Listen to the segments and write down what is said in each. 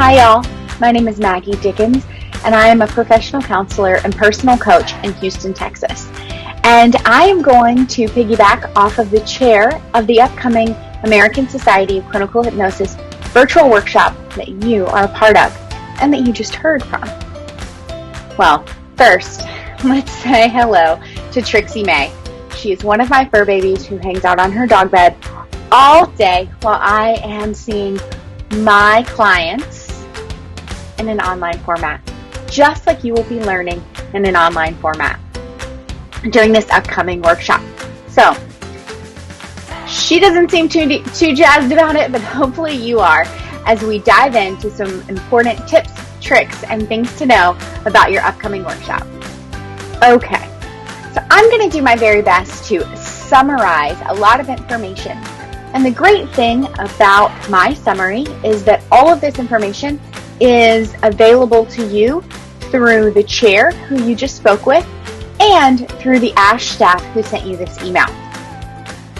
Hi y'all, my name is Maggie Dickens and I am a professional counselor and personal coach in Houston, Texas. And I am going to piggyback off of the chair of the upcoming American Society of Clinical Hypnosis virtual workshop that you are a part of and that you just heard from. Well, first, let's say hello to Trixie May. She is one of my fur babies who hangs out on her dog bed all day while I am seeing my clients in an online format, just like you will be learning in an online format during this upcoming workshop. So, she doesn't seem too jazzed about it, but hopefully you are, as we dive into some important tips, tricks, and things to know about your upcoming workshop. Okay, so I'm going to do my very best to summarize a lot of information. And the great thing about my summary is that all of this information is available to you through the chair who you just spoke with and through the ASCH staff who sent you this email.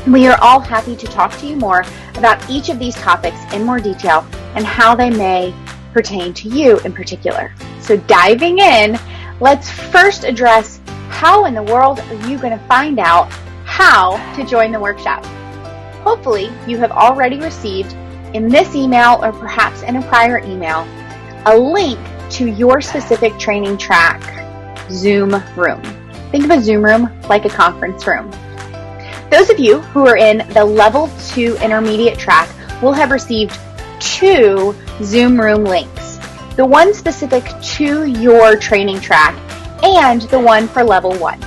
We are all happy to talk to you more about each of these topics in more detail and how they may pertain to you in particular. So diving in, let's first address how in the world are you going to find out how to join the workshop. Hopefully, you have already received in this email or perhaps in a prior email a link to your specific training track Zoom room. Think of a Zoom room like a conference room. Those of you who are in the level 2 intermediate track will have received 2 Zoom room links. The one specific to your training track and the one for level 1.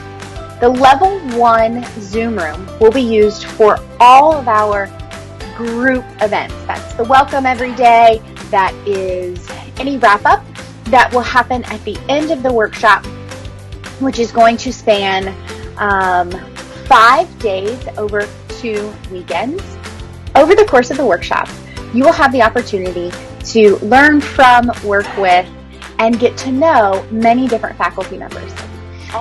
The level 1 Zoom room will be used for all of our group events. That's the welcome every day. That is any wrap up that will happen at the end of the workshop, which is going to span 5 days over 2 weekends. Over the course of the workshop, you will have the opportunity to learn from, work with, and get to know many different faculty members.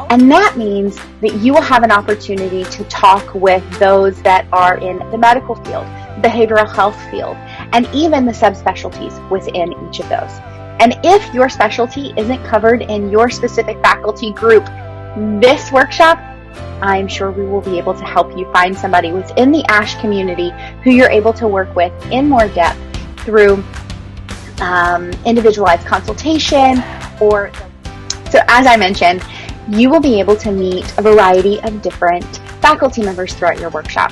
And that means that you will have an opportunity to talk with those that are in the medical field, behavioral health field, and even the subspecialties within each of those. And if your specialty isn't covered in your specific faculty group, this workshop, I'm sure we will be able to help you find somebody within the ASCH community who you're able to work with in more depth through individualized consultation so as I mentioned, you will be able to meet a variety of different faculty members throughout your workshop.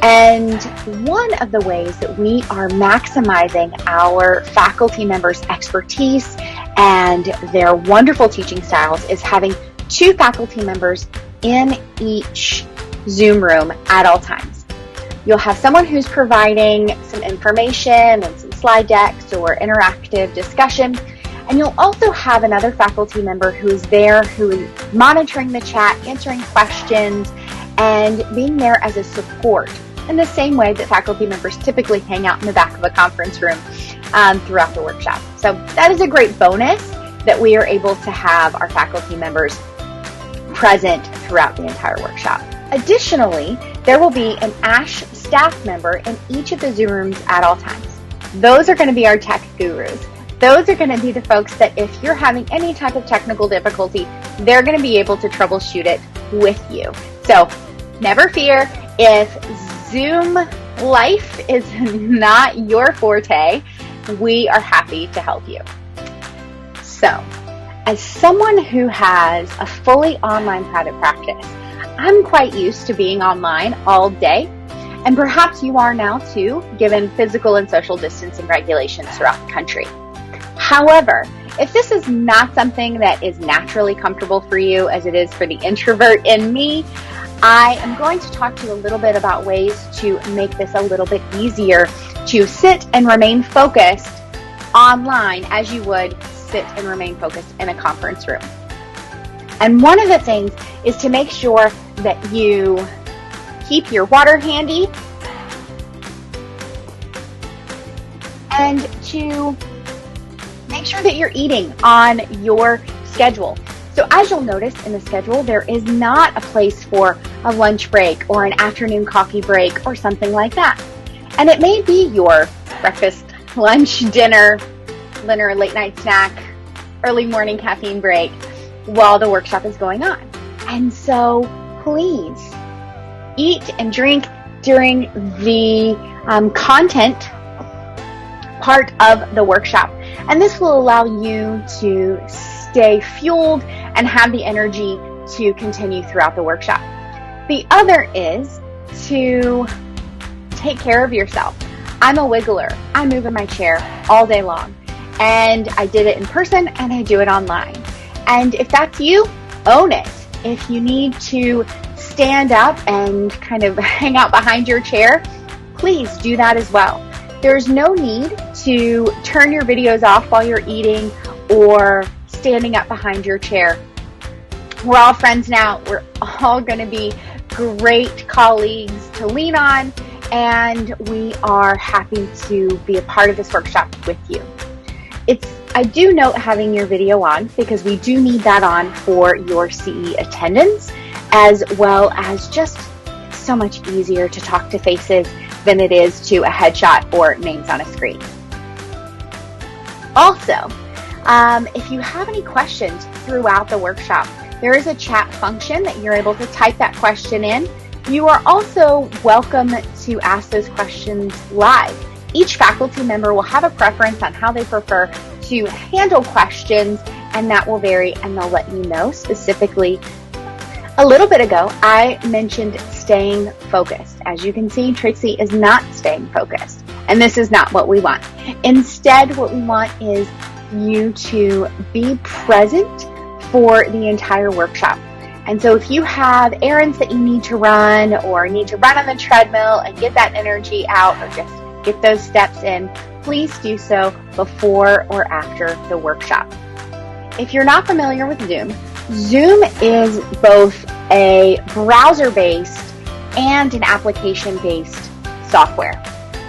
And one of the ways that we are maximizing our faculty members' expertise and their wonderful teaching styles is having 2 faculty members in each Zoom room at all times. You'll have someone who's providing some information and some slide decks or interactive discussion. And you'll also have another faculty member who is there, who is monitoring the chat, answering questions, and being there as a support in the same way that faculty members typically hang out in the back of a conference room throughout the workshop. So that is a great bonus that we are able to have our faculty members present throughout the entire workshop. Additionally, there will be an ASCH staff member in each of the Zoom rooms at all times. Those are going to be our tech gurus. Those are going to be the folks that if you're having any type of technical difficulty, they're going to be able to troubleshoot it with you. So never fear, if Zoom life is not your forte, we are happy to help you. So as someone who has a fully online private practice, I'm quite used to being online all day. And perhaps you are now too, given physical and social distancing regulations throughout the country. However, if this is not something that is naturally comfortable for you as it is for the introvert in me, I am going to talk to you a little bit about ways to make this a little bit easier to sit and remain focused online as you would sit and remain focused in a conference room. And one of the things is to make sure that you keep your water handy and to make sure that you're eating on your schedule. So as you'll notice in the schedule, there is not a place for a lunch break or an afternoon coffee break or something like that. And it may be your breakfast, lunch, dinner, lunch, dinner, late night snack, early morning caffeine break while the workshop is going on. And so please eat and drink during the content part of the workshop. And this will allow you to stay fueled and have the energy to continue throughout the workshop. The other is to take care of yourself. I'm a wiggler. I move in my chair all day long. And I did it in person and I do it online. And if that's you, own it. If you need to stand up and kind of hang out behind your chair, please do that as well. There's no need to turn your videos off while you're eating or standing up behind your chair. We're all friends now. We're all going to be great colleagues to lean on, and we are happy to be a part of this workshop with you. I do note having your video on because we do need that on for your CE attendance, as well as just so much easier to talk to faces than it is to a headshot or names on a screen. Also, if you have any questions throughout the workshop, there is a chat function that you're able to type that question in. You are also welcome to ask those questions live. Each faculty member will have a preference on how they prefer to handle questions, and that will vary, and they'll let you know specifically. A little bit ago, I mentioned staying focused. As you can see, Tracy is not staying focused, and this is not what we want. Instead, what we want is you to be present for the entire workshop. And so if you have errands that you need to run or need to run on the treadmill and get that energy out or just get those steps in, please do so before or after the workshop. If you're not familiar with Zoom, Zoom is both a browser-based and an application-based software.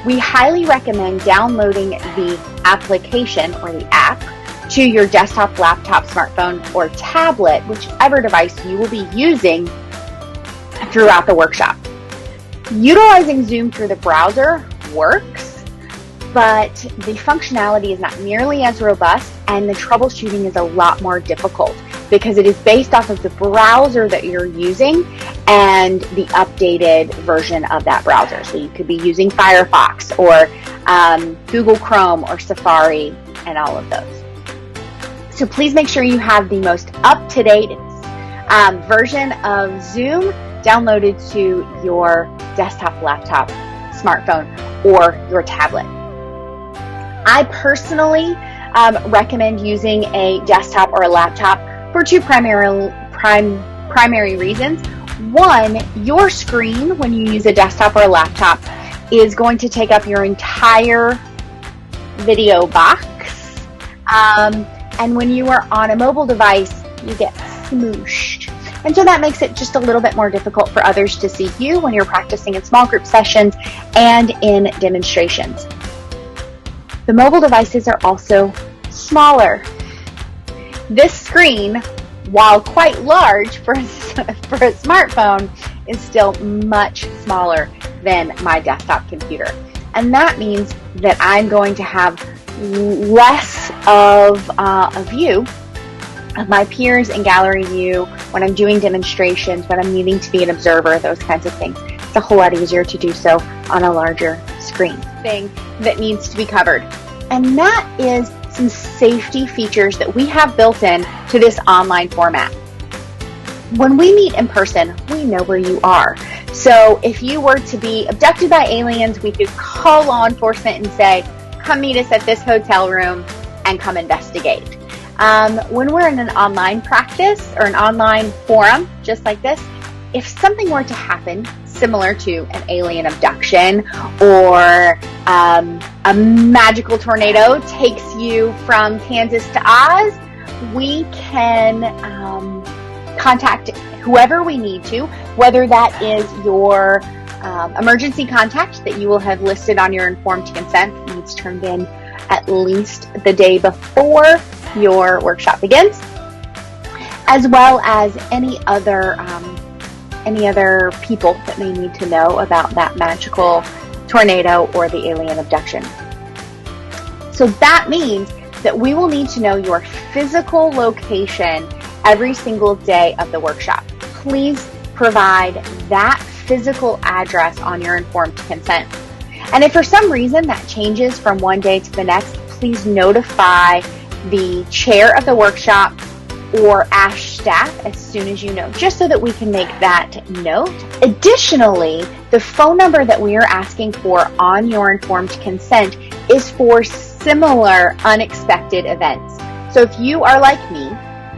We highly recommend downloading the application or the app to your desktop, laptop, smartphone, or tablet, whichever device you will be using throughout the workshop. Utilizing Zoom through the browser works, but the functionality is not nearly as robust, and the troubleshooting is a lot more difficult because it is based off of the browser that you're using and the updated version of that browser. So you could be using Firefox or Google Chrome or Safari and all of those. So please make sure you have the most up-to-date version of Zoom downloaded to your desktop, laptop, smartphone, or your tablet. I personally recommend using a desktop or a laptop for two primary reasons. One, your screen when you use a desktop or a laptop is going to take up your entire video box. And when you are on a mobile device, you get smooshed. And so that makes it just a little bit more difficult for others to see you when you're practicing in small group sessions and in demonstrations. The mobile devices are also smaller. This screen, while quite large for a smartphone, is still much smaller than my desktop computer. And that means that I'm going to have less of a view of my peers and gallery view when I'm doing demonstrations, when I'm needing to be an observer, those kinds of things. It's a whole lot easier to do so on a larger screen. Thing that needs to be covered. And that is some safety features that we have built in to this online format. When we meet in person, we know where you are. So if you were to be abducted by aliens, we could call law enforcement and say, come meet us at this hotel room and come investigate. When we're in an online practice or an online forum, just like this, if something were to happen similar to an alien abduction or a magical tornado takes you from Kansas to Oz, we can contact whoever we need to, whether that is your emergency contact that you will have listed on your informed consent that needs turned in at least the day before your workshop begins, as well as any other people that may need to know about that magical tornado or the alien abduction. So that means that we will need to know your physical location every single day of the workshop. Please provide that physical address on your informed consent. And if for some reason that changes from one day to the next, please notify the chair of the workshop or ASCH staff as soon as you know, just so that we can make that note. Additionally, the phone number that we are asking for on your informed consent is for similar unexpected events. So if you are like me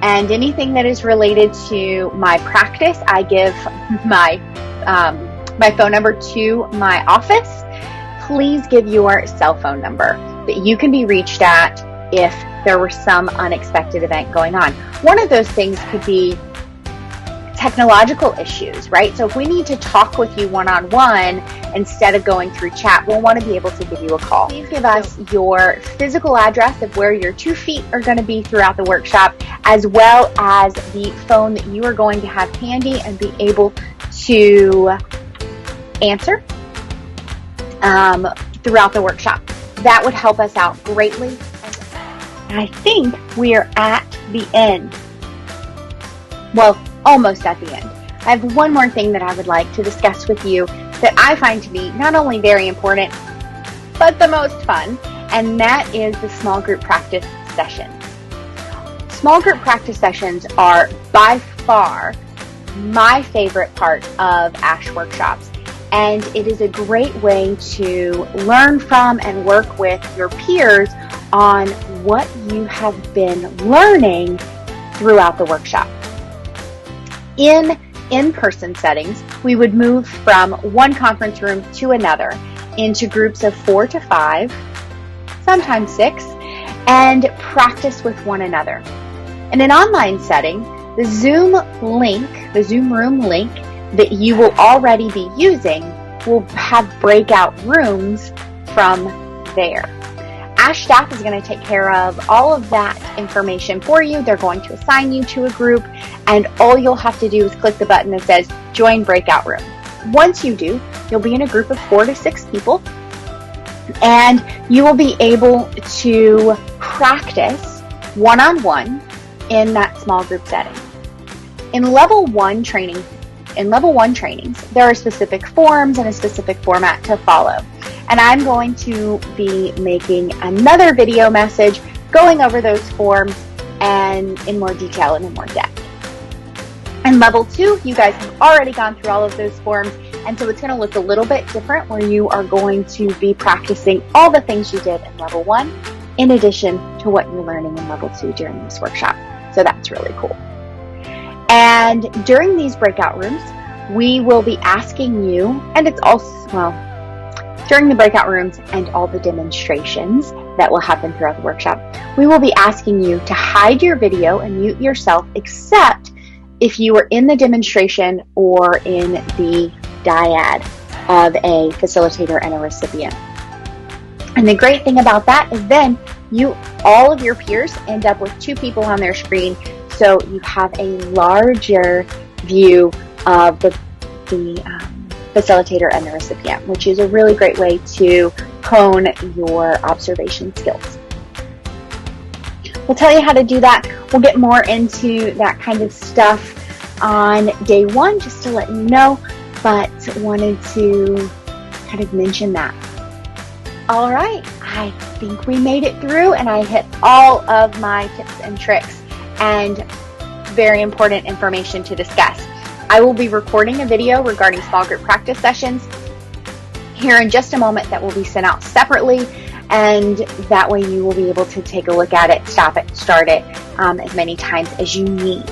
and anything that is related to my practice, I give my phone number to my office. Please give your cell phone number that you can be reached at if there were some unexpected event going on. One of those things could be technological issues, right? So if we need to talk with you one-on-one instead of going through chat, we'll want to be able to give you a call. Please give us your physical address of where your 2 feet are going to be throughout the workshop, as well as the phone that you are going to have handy and be able to answer throughout the workshop. That would help us out greatly. I think we are at the end. Well, almost at the end. I have one more thing that I would like to discuss with you that I find to be not only very important, but the most fun, and that is the small group practice sessions. Small group practice sessions are by far my favorite part of ASCH workshops, and it is a great way to learn from and work with your peers on what you have been learning throughout the workshop. In in-person settings, we would move from one conference room to another into groups of 4 to 5, sometimes 6, and practice with one another. In an online setting, the Zoom room link that you will already be using will have breakout rooms from there. ASCH staff is going to take care of all of that information for you. They're going to assign you to a group, and all you'll have to do is click the button that says Join Breakout Room. Once you do, you'll be in a group of 4 to 6 people, and you will be able to practice one-on-one in that small group setting. In level 1 trainings, there are specific forms and a specific format to follow. And I'm going to be making another video message going over those forms and in more detail and in more depth. In level 2, you guys have already gone through all of those forms, and so it's going to look a little bit different, where you are going to be practicing all the things you did in level 1 in addition to what you're learning in level 2 during this workshop. So that's really cool. And during these breakout rooms, we will be asking you, and it's also, during the breakout rooms and all the demonstrations that will happen throughout the workshop, we will be asking you to hide your video and mute yourself, except if you are in the demonstration or in the dyad of a facilitator and a recipient. And the great thing about that is then all of your peers end up with 2 people on their screen, so you have a larger view of the facilitator and the recipient, which is a really great way to hone your observation skills. We'll tell you how to do that. We'll get more into that kind of stuff on day 1, just to let you know, but wanted to kind of mention that. All right, I think we made it through, and I hit all of my tips and tricks and very important information to discuss. I will be recording a video regarding small group practice sessions here in just a moment that will be sent out separately, and that way you will be able to take a look at it, stop it, start it as many times as you need.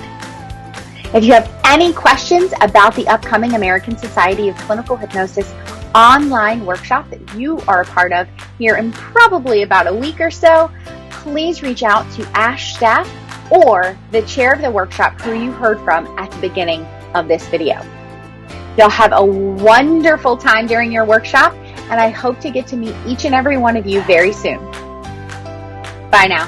If you have any questions about the upcoming American Society of Clinical Hypnosis online workshop that you are a part of here in probably about a week or so, please reach out to ASCH staff or the chair of the workshop who you heard from at the beginning of this video. You'll have a wonderful time during your workshop, and I hope to get to meet each and every one of you very soon. Bye now.